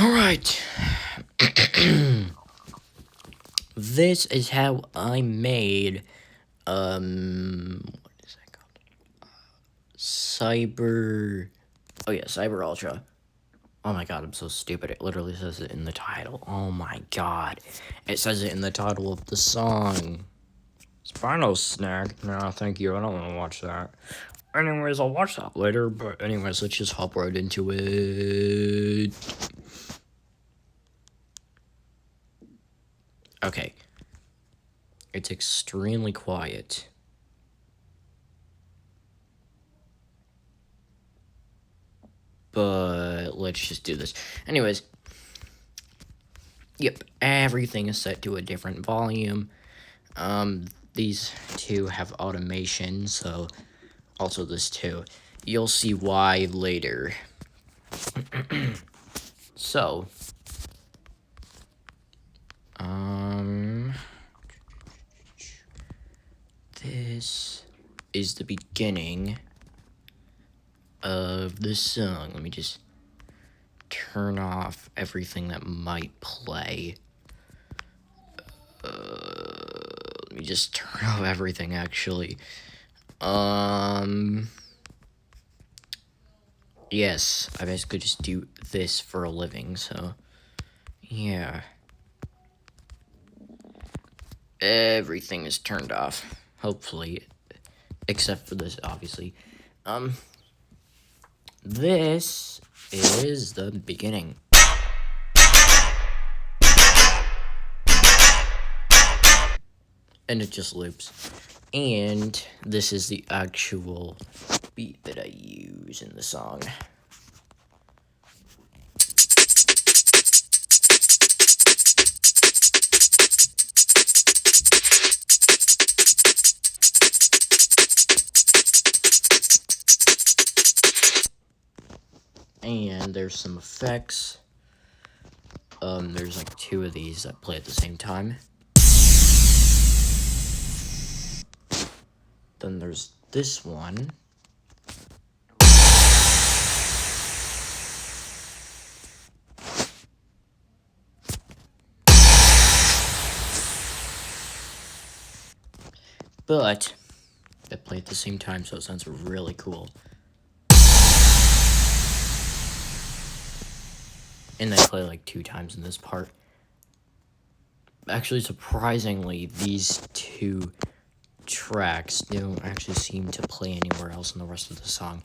Alright. This is how I made, what is that called? Cyber, oh yeah, Cyber Ultra. Oh my god, I'm so stupid. It literally says it in the title. Oh my god. It says it in the title of the song. Spinal Snack? No, thank you. I don't want to watch that. Anyways, I'll watch that later. But anyways, let's just hop right into it. Okay. It's extremely quiet. But let's just do this. Anyways, yep, everything is set to a different volume. These two have automation, so also this too. You'll see why later. So, this is the beginning of the song. Let me just turn off everything that might play. Let me just turn off everything, actually. Yes, I basically just do this for a living, so, yeah. Everything is turned off, hopefully, except for this, obviously. This is the beginning. And it just loops. And this is the actual beat that I use in the song. And there's some effects. There's like two of these that play at the same time. Then there's this one. But they play at the same time, so it sounds really cool. And they play like 2 times in this part. Actually, surprisingly, these 2 tracks don't actually seem to play anywhere else in the rest of the song.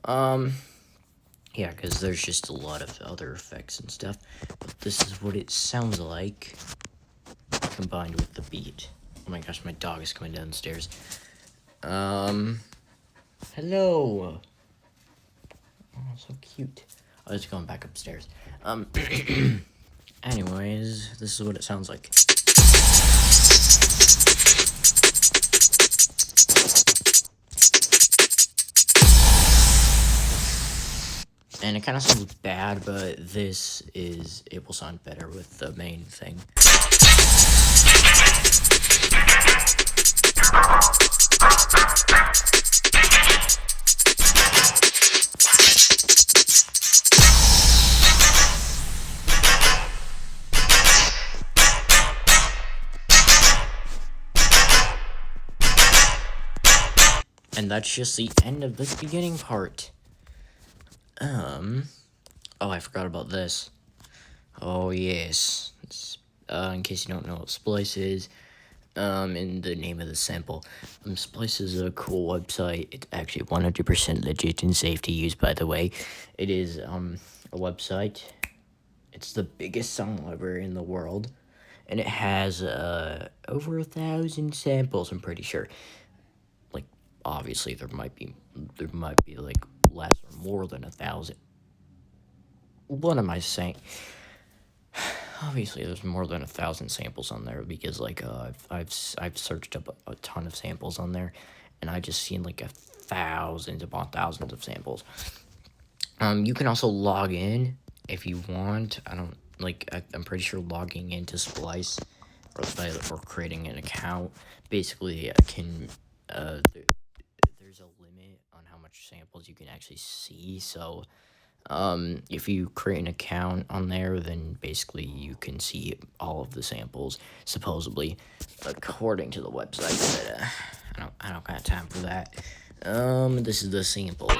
Yeah, because there's just a lot of other effects and stuff. But this is what it sounds like combined with the beat. Oh my gosh, my dog is coming downstairs. Hello. Oh, so cute. Oh, it's going back upstairs. Anyways, this is what it sounds like. And it kind of sounds bad, but it will sound better with the main thing. And that's just the end of this beginning part. Oh, I forgot about this. Oh, yes. In case you don't know what Splice is, in the name of the sample. Splice is a cool website. It's actually 100% legit and safe to use, by the way. It is, a website. It's the biggest song library in the world. And it has, over 1,000 samples, I'm pretty sure. Like, obviously, there might be, like, less or more than 1,000. What am I saying? Obviously, there's more than 1,000 samples on there because, like, I've searched up a ton of samples on there, and I just seen like thousands upon thousands of samples. You can also log in if you want. I'm pretty sure logging into Splice or creating an account basically can there's a limit on how much samples you can actually see. So If you create an account on there, then basically you can see all of the samples, supposedly, according to the website. But I don't got time for that. This is the sample.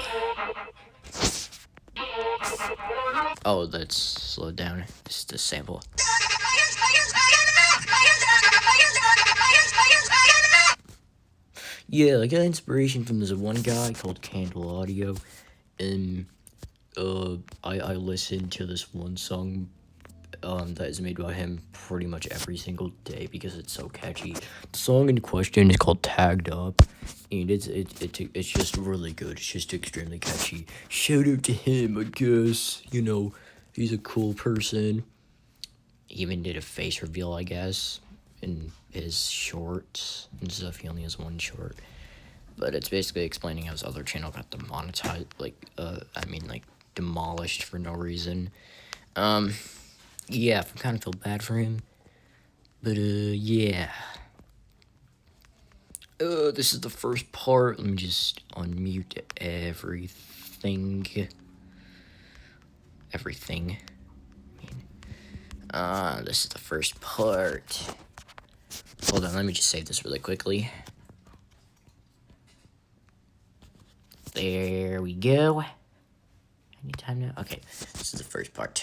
Oh, that's slowed down. This is the sample. Yeah, I got inspiration from this one guy called Candle Audio, and I listened to this one song that is made by him pretty much every single day because it's so catchy. The song in question is called Tagged Up, and it's just really good. It's just extremely catchy. Shout out to him, I guess. You know, he's a cool person. He even did a face reveal, I guess, in his shorts and stuff. He only has one short. But it's basically explaining how his other channel got demonetized, demolished for no reason. Yeah, I kind of feel bad for him. But, yeah. This is the first part. Let me just unmute everything. This is the first part. Hold on, let me just save this really quickly. There we go. Any time now? Okay, this is the first part.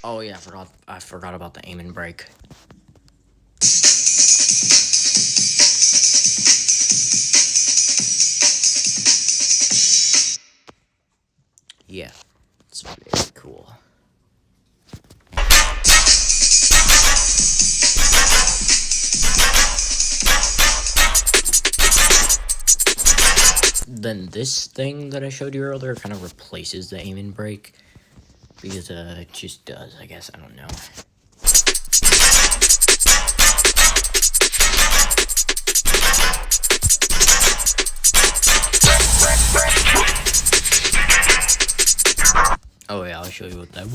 Oh yeah, I forgot about the aim and break. Yeah, it's very cool. Then this thing that I showed you earlier kind of replaces the aim and break. Because, it just does, I guess, I don't know. Oh yeah, I'll show you what that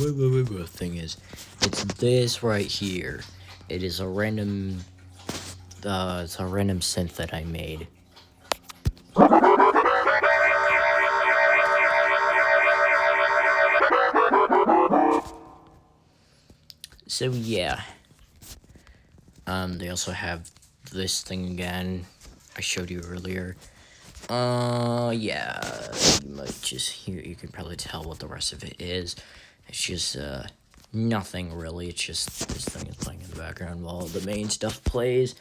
thing is. It's this right here. It is a random, it's a random synth that I made. So yeah, they also have this thing again I showed you earlier. Yeah, you might just hear, you can probably tell what the rest of it is. It's just, nothing really. It's just this thing is playing in the background while the main stuff plays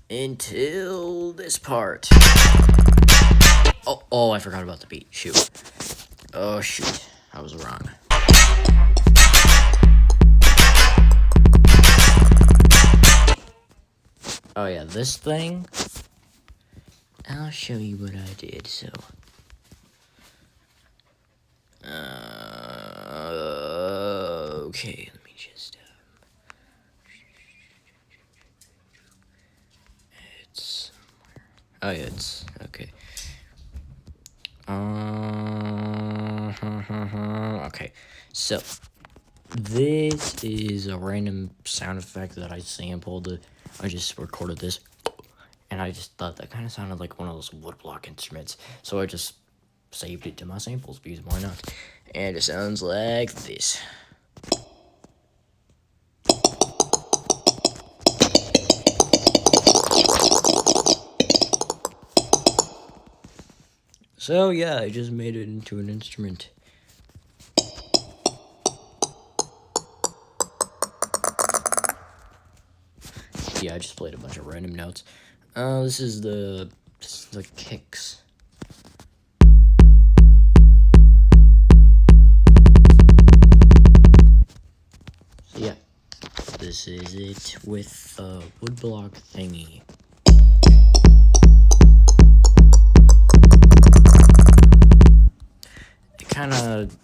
until this part. Oh, I forgot about the beat. Shoot. Oh, shoot. I was wrong. Oh, yeah, this thing. I'll show you what I did, so. Okay, let me just, it's somewhere. Oh, yeah, it's, okay. Okay, so, this is a random sound effect that I sampled. I just recorded this, and I just thought that kind of sounded like one of those woodblock instruments, so I just saved it to my samples, because why not? And it sounds like this. So yeah, I just made it into an instrument. Yeah, I just played a bunch of random notes. This is the kicks. So yeah, this is it with the woodblock thingy.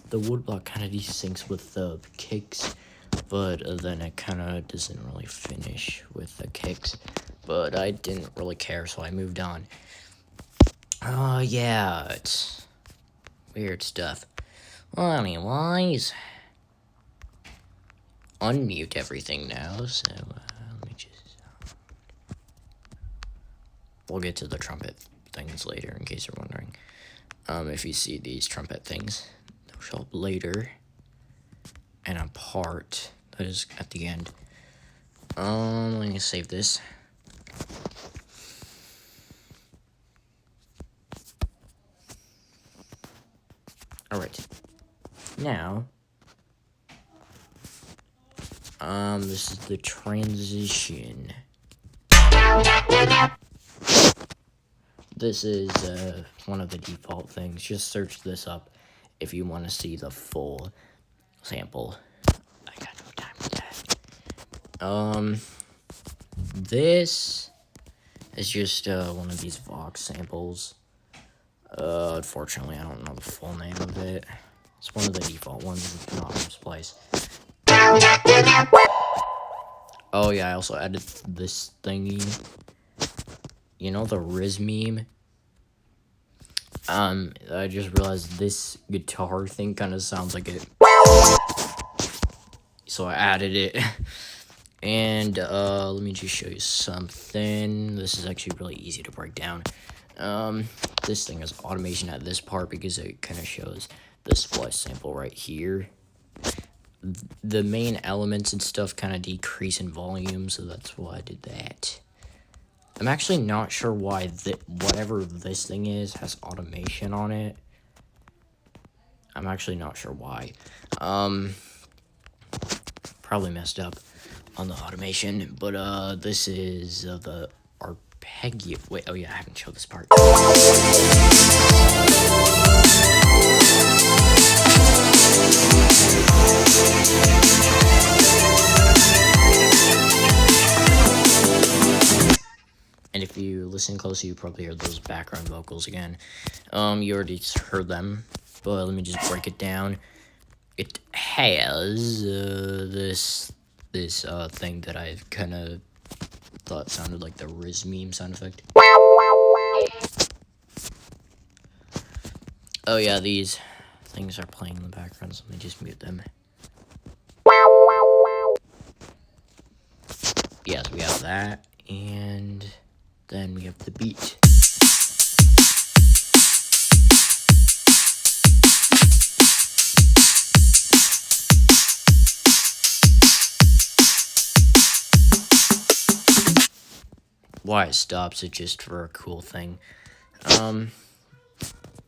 The woodblock kind of desyncs with the kicks, but then it kind of doesn't really finish with the kicks, but I didn't really care, so I moved on. Yeah, it's weird stuff. Well, anyways, unmute everything now, so, let me just, we'll get to the trumpet things later, in case you're wondering. If you see these trumpet things, they'll show up later. And a part that is at the end. Let me save this. Alright. Now, this is the transition. This is, one of the default things. Just search this up if you want to see the full sample. I got no time for that. This is just, one of these Vox samples. Unfortunately, I don't know the full name of it. It's one of the default ones, it's not from Splice. Oh yeah, I also added this thingy. You know the Riz meme? I just realized this guitar thing kind of sounds like it. So I added it. And, let me just show you something. This is actually really easy to break down. This thing has automation at this part because it kind of shows the Splice sample right here. The main elements and stuff kind of decrease in volume, so that's why I did that. I'm actually not sure why whatever this thing is has automation on it. I'm actually not sure why. Probably messed up on the automation, but this is the arpeggio. Wait, oh yeah, I haven't showed this part. And if you listen closely, you probably heard those background vocals again. You already heard them, but let me just break it down. It has this thing that I've kind of thought sounded like the Riz meme sound effect. Oh yeah, these things are playing in the background, so let me just mute them. Yes, we have that, and then we have the beat. Why it stops it just for a cool thing.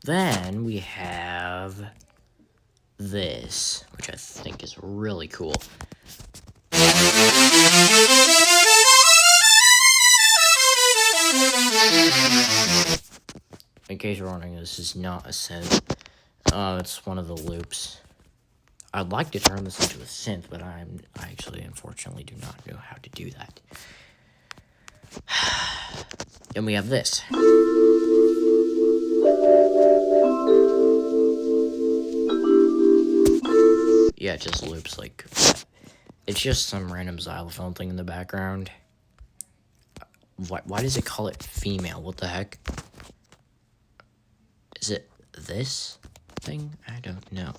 Then we have this, which I think is really cool. In case you're wondering, this is not a synth. It's one of the loops. I'd like to turn this into a synth, but I actually, unfortunately, do not know how to do that. And we have this. Yeah, it just loops like that. It's just some random xylophone thing in the background. Why does it call it female? What the heck? Is it this thing? I don't know.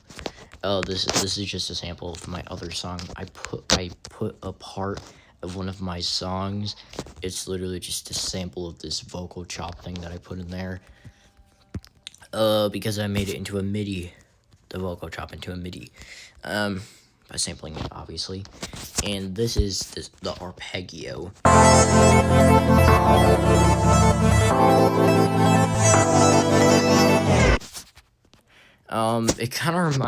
Oh, this is just a sample of my other song. I put a part of one of my songs. It's literally just a sample of this vocal chop thing that I put in there. Because I made it into a MIDI. The vocal chop into a MIDI. By sampling it, obviously. And this is the arpeggio.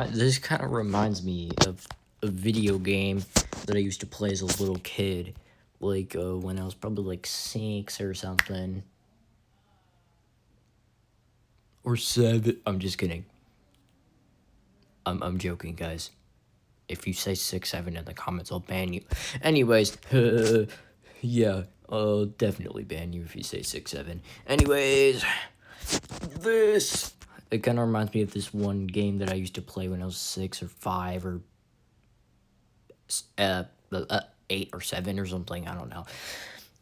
This kind of reminds me of a video game that I used to play as a little kid. Like, when I was probably like 6 or something. Or 7. I'm just kidding. I'm joking, guys. If you say 6, 7 in the comments, I'll ban you. Anyways, yeah, I'll definitely ban you if you say 6, 7. Anyways, it kind of reminds me of this one game that I used to play when I was 6 or 5 or 8 or 7 or something. I don't know.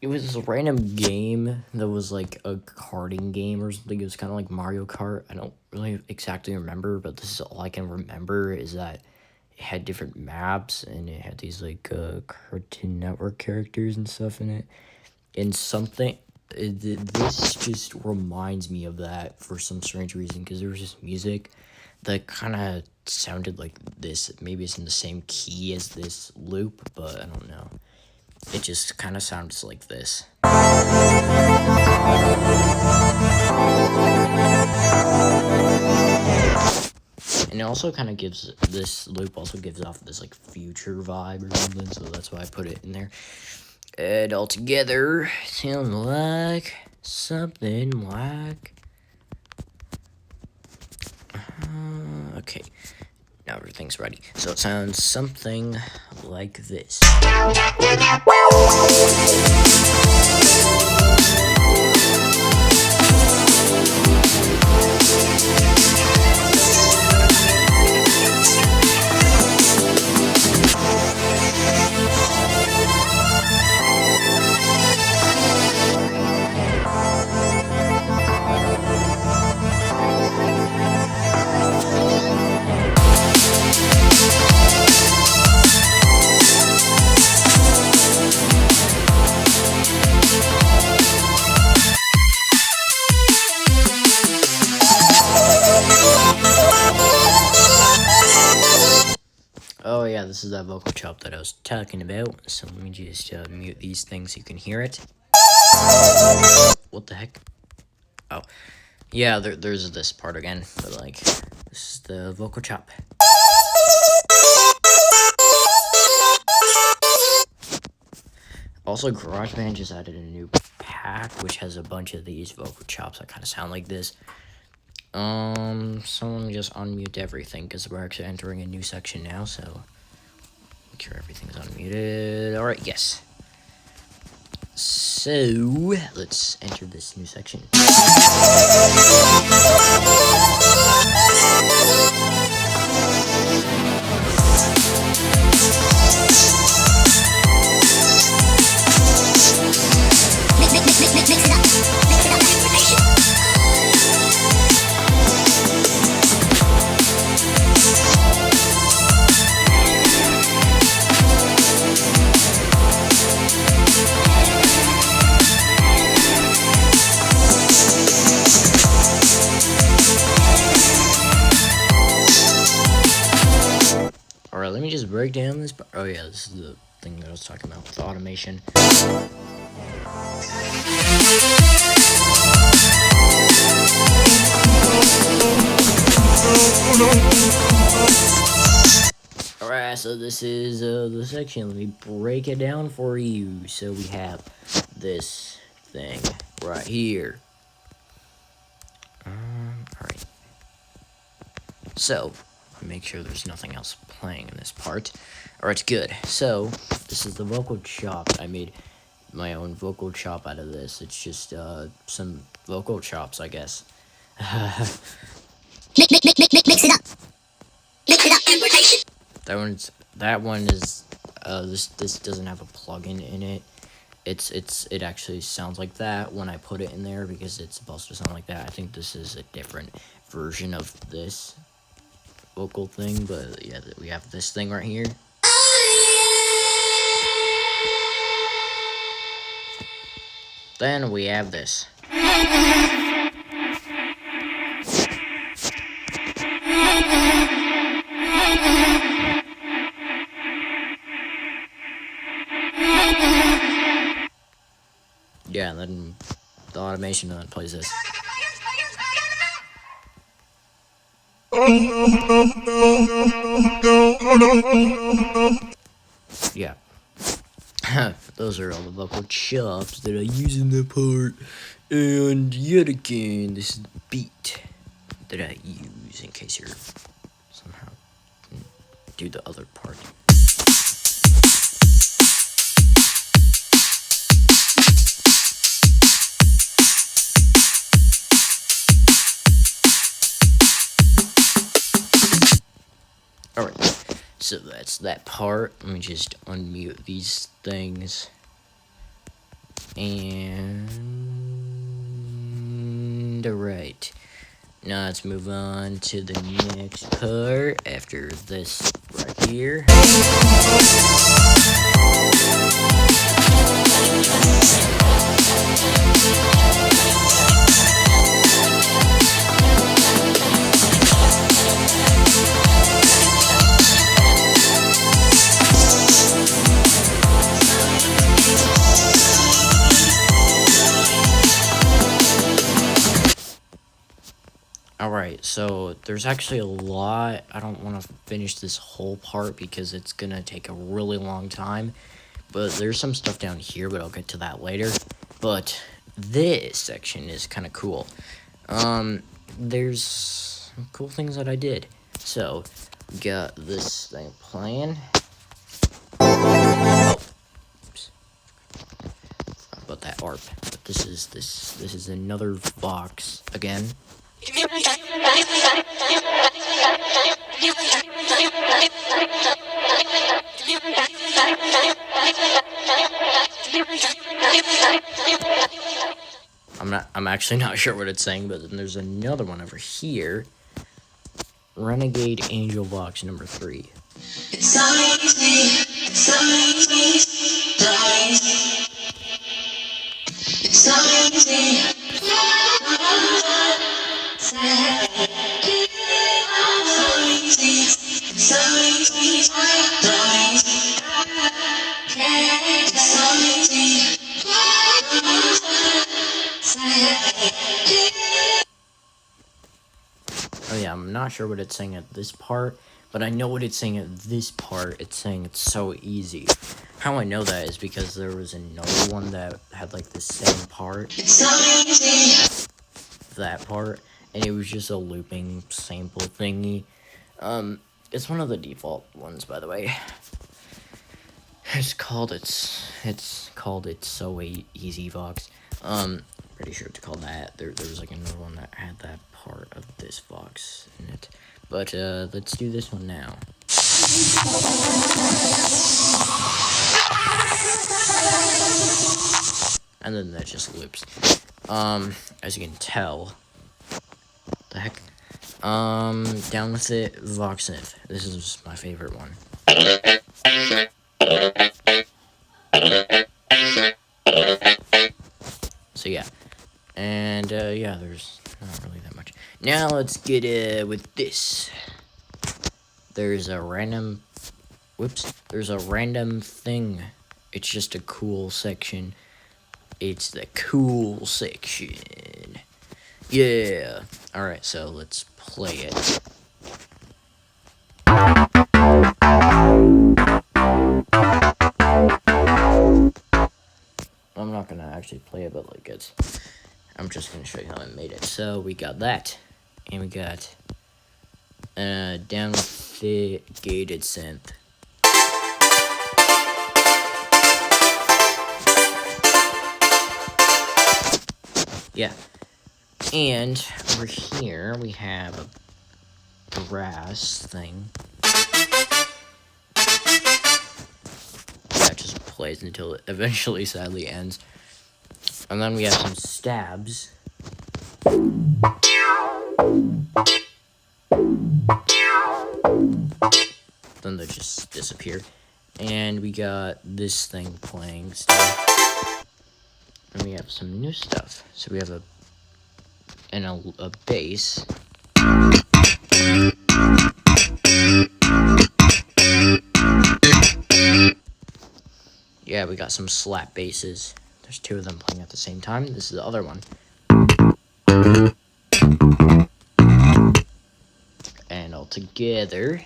It was this random game that was like a karting game or something. It was kind of like Mario Kart. I don't really exactly remember, but this is all I can remember is that it had different maps and it had these like Cartoon Network characters and stuff in it. And something This just reminds me of that for some strange reason, because there was just music that kind of sounded like this. Maybe it's in the same key as this loop, but I don't know. It just kind of sounds like this. And it also kind of gives, this loop also gives off this like future vibe or something, so that's why I put it in there. And all together, sounds like something like. Okay, now everything's ready. So it sounds something like this. Oh yeah, this is that vocal chop that I was talking about. So let me just mute these things so you can hear it. What the heck? Oh, yeah, there's this part again, but like, this is the vocal chop. Also, GarageBand just added a new pack, which has a bunch of these vocal chops that kind of sound like this. So let me just unmute everything, because we're actually entering a new section now, so make sure everything's unmuted. Alright, yes. So, let's enter this new section. Mix it up. Alright, let me just break down this part. Oh yeah, this is the thing that I was talking about with the automation. Alright, so this is the section. Let me break it down for you. So we have this thing right here. Alright. So, make sure there's nothing else playing in this part. Alright, good. So, this is the vocal chop. I made my own vocal chop out of this. It's just some vocal chops, I guess. Mix it up. Mix it up. That one is this doesn't have a plugin in it. It actually sounds like that when I put it in there, because it's supposed to sound like that. I think this is a different version of this vocal thing, but yeah, we have this thing right here. Then we have this. Yeah, and then the automation then plays this. Yeah. Those are all the vocal chops that I use in the part. And yet again, this is the beat that I use in case you're somehow do the other part. Alright, so that's that part. Let me just unmute these things. And alright. Now let's move on to the next part after this right here. Alright, so there's actually a lot. I don't want to finish this whole part because it's gonna take a really long time. But there's some stuff down here, but I'll get to that later. But this section is kind of cool. There's some cool things that I did. So, got this thing playing. Oh, oops. Forgot about that ARP. But this is another Vox again. I'm actually not sure what it's saying, but then there's another one over here. Renegade Angel Vox number 3. It's so easy, it's so easy, it's so easy. Oh yeah, I'm not sure what it's saying at this part, but I know what it's saying at this part. It's saying it's so easy. How I know that is because there was another one that had like the same part. It's so easy. That part, and it was just a looping sample thingy. It's one of the default ones, by the way. It's called It's So Easy Vox. Pretty sure it's called that. There was like another one that had that part of this Vox in it. But let's do this one now. And then that just loops. As you can tell. The heck? Down with it, Voxnith. This is my favorite one. So yeah. And yeah, there's not really that much. Now let's get with this. There's a random thing. It's just a cool section. It's the cool section. Yeah. Alright, so let's play it. I'm not gonna actually play it, but like I'm just gonna show you how I made it. So we got that. And we got down with the gated synth. Yeah. And over here we have a brass thing. That just plays until it eventually sadly ends. And then we have some stabs. Then they just disappear. And we got this thing playing still. And we have some new stuff. So we have a bass. Yeah, we got some slap basses. There's 2 of them playing at the same time. This is the other one. And all together.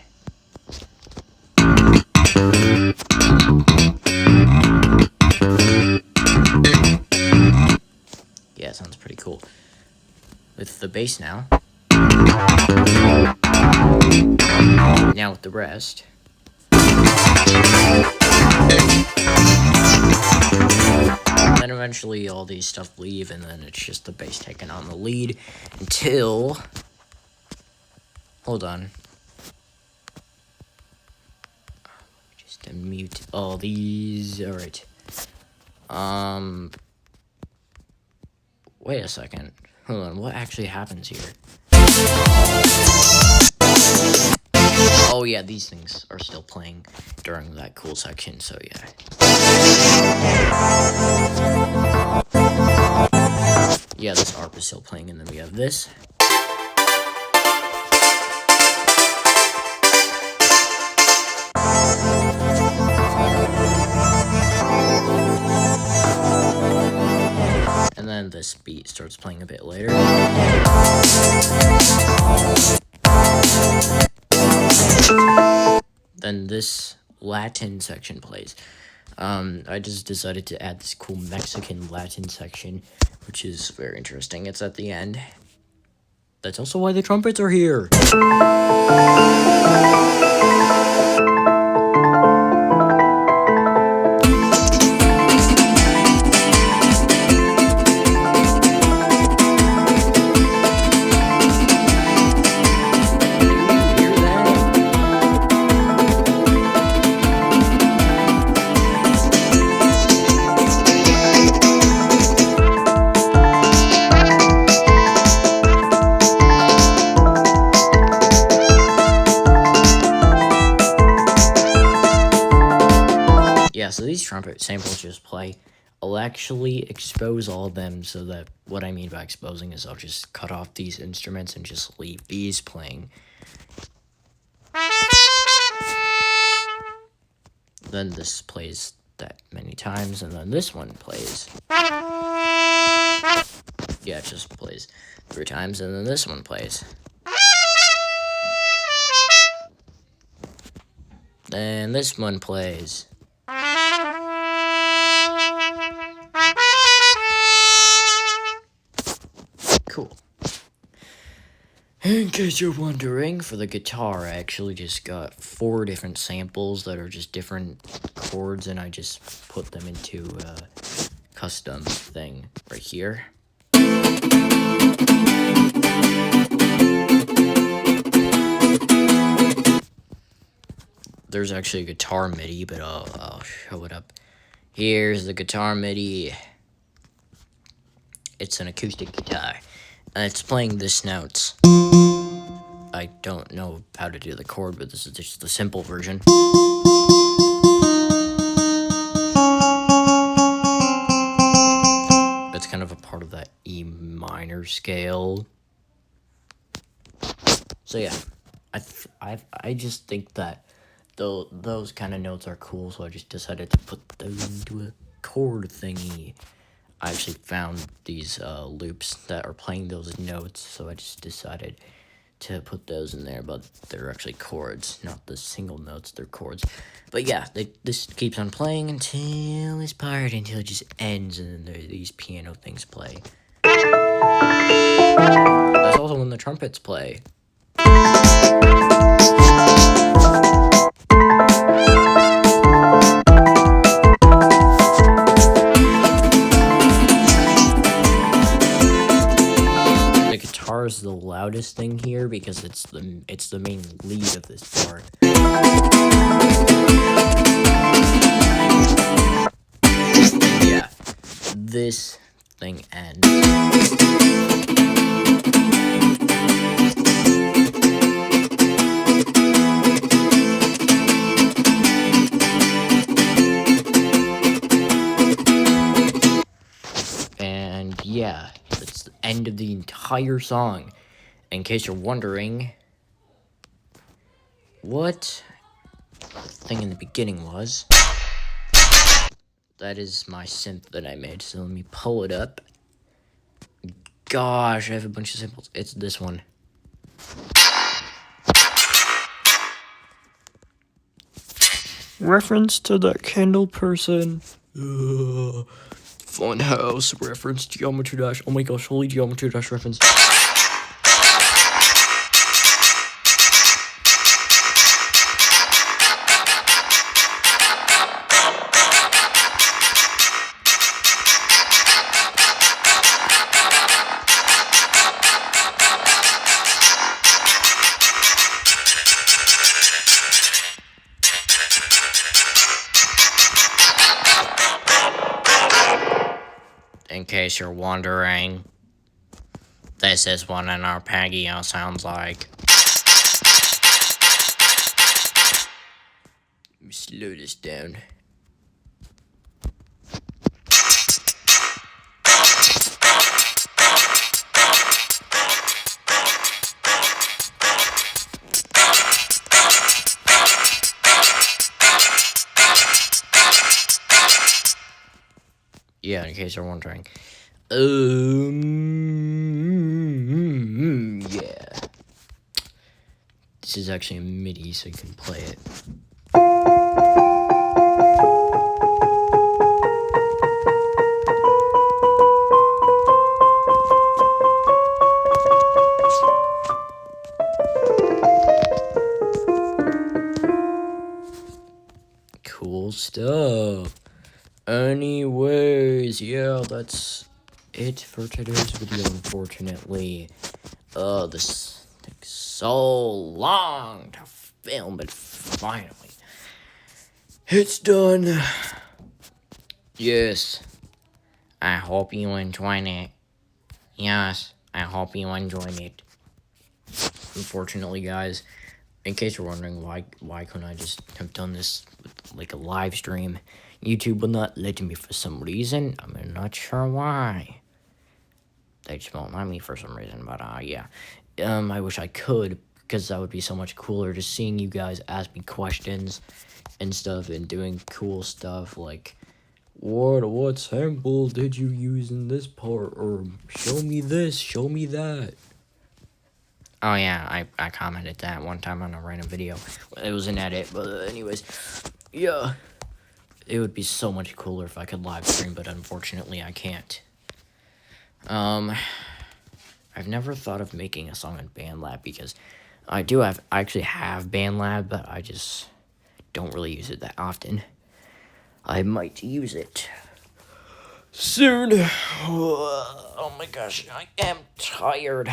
Yeah, it sounds pretty cool. With the bass now. Now with the rest. And then eventually all these stuff leave, and then it's just the bass taking on the lead until... Hold on. Just mute all these. Alright. Wait a second. Hold on, what actually happens here? Oh yeah, these things are still playing during that cool section, so yeah. Yeah, this ARP is still playing, and then we have this. And then this beat starts playing a bit later. Then this Latin section plays. I just decided to add this cool Mexican Latin section, which is very interesting. It's at the end. That's also why the trumpets are here. Yeah, so these trumpet samples just play. I'll actually expose all of them so that what I mean by exposing is I'll just cut off these instruments and just leave these playing. Then this plays that many times, and then this one plays. Yeah, it just plays 3 times, and then this one plays. Then this one plays. Cool. In case you're wondering, for the guitar, I actually just got 4 different samples that are just different chords, and I just put them into a custom thing right here. There's actually a guitar MIDI, but I'll show it up. Here's the guitar MIDI. It's an acoustic guitar, and it's playing this notes. I don't know how to do the chord, but this is just the simple version. It's kind of a part of that E minor scale. So yeah, I just think that those kind of notes are cool, so I just decided to put those into a chord thingy. I actually found these loops that are playing those notes, so I just decided to put those in there, but they're actually chords, not the single notes, they're chords. But yeah, this keeps on playing until this part, until it just ends, and then these piano things play. That's also when the trumpets play. Is the loudest thing here because it's the main lead of this part. Yeah, this thing ends. And yeah, that's the end of the entire song. In case you're wondering what the thing in the beginning was, that is my synth that I made. So let me pull it up. Gosh, I have a bunch of samples. It's this one. Reference to that candle person. Funhouse reference, Geometry Dash. Oh my gosh, holy Geometry Dash reference. In case you're wondering, this is what an arpeggio sounds like. Let me slow this down. Yeah, in case you're wondering. Yeah. This is actually a MIDI, so you can play it. Cool stuff. Anyways, yeah, that's it for today's video, unfortunately. This takes so long to film, but finally, it's done. Yes, I hope you enjoyed it. Yes, I hope you enjoyed it. Unfortunately, guys, in case you're wondering why couldn't I just have done this with, like, a live stream, YouTube will not let me for some reason. I'm not sure why. They just won't let me for some reason, but yeah. I wish I could, because that would be so much cooler, just seeing you guys ask me questions and stuff and doing cool stuff like, what sample did you use in this part, or show me this, show me that. Oh yeah, I commented that one time on a random video. It was an edit, but anyways, yeah. It would be so much cooler if I could live stream, but unfortunately I can't. I've never thought of making a song on BandLab because I actually have BandLab, but I just don't really use it that often. I might use it soon. Oh my gosh, I am tired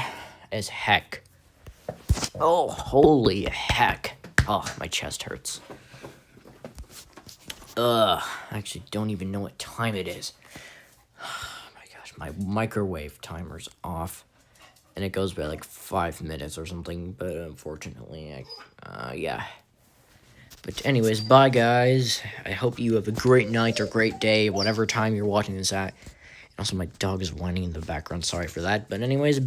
as heck. Oh, holy heck. Oh, my chest hurts. I actually don't even know what time it is. Oh my gosh, my microwave timer's off. And it goes by like 5 minutes or something, but unfortunately, yeah. But anyways, bye guys. I hope you have a great night or great day, whatever time you're watching this at. Also, my dog is whining in the background, sorry for that. But anyways,